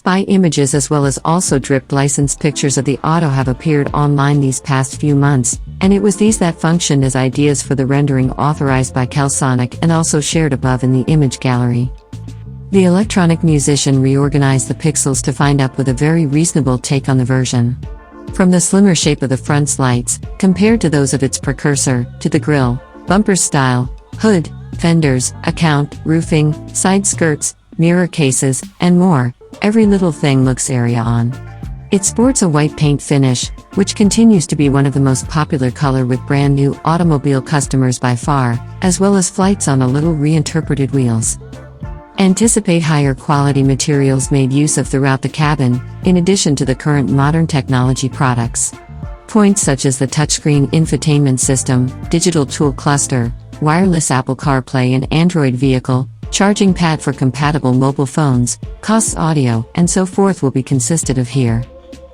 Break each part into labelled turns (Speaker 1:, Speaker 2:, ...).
Speaker 1: Spy images as well as also dripped licensed pictures of the auto have appeared online these past few months, and it was these that functioned as ideas for the rendering authorized by Kelsonic and also shared above in the image gallery. The electronic musician reorganized the pixels to find up with a very reasonable take on the version. From the slimmer shape of the front's lights, compared to those of its precursor, to the grille, bumper style, hood, fenders, account, roofing, side skirts, mirror cases, and more, every little thing looks area on. It sports a white paint finish, which continues to be one of the most popular color with brand new automobile customers by far, as well as flights on a little reinterpreted wheels. Anticipate higher quality materials made use of throughout the cabin, in addition to the current modern technology products. Points such as the touchscreen infotainment system, digital tool cluster, wireless Apple CarPlay and Android vehicle, charging pad for compatible mobile phones, costs audio, and so forth will be consisted of here.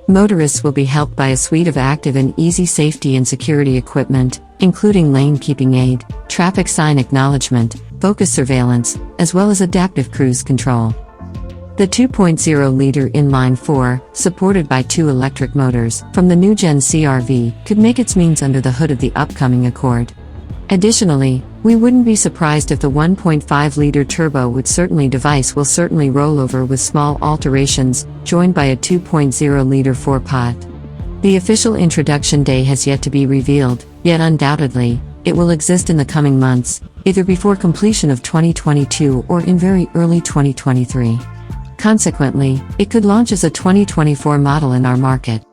Speaker 1: Motorists will be helped by a suite of active and easy safety and security equipment, including lane keeping aid, traffic sign acknowledgement, focus surveillance, as well as adaptive cruise control. The 2.0-liter inline-4, supported by 2 electric motors, from the new Gen CR-V, could make its means under the hood of the upcoming Accord. Additionally, we wouldn't be surprised if the 1.5-liter turbo will certainly roll over with small alterations, joined by a 2.0-liter 4-pot. The official introduction day has yet to be revealed, yet undoubtedly, it will exist in the coming months, either before completion of 2022 or in very early 2023. Consequently, it could launch as a 2024 model in our market.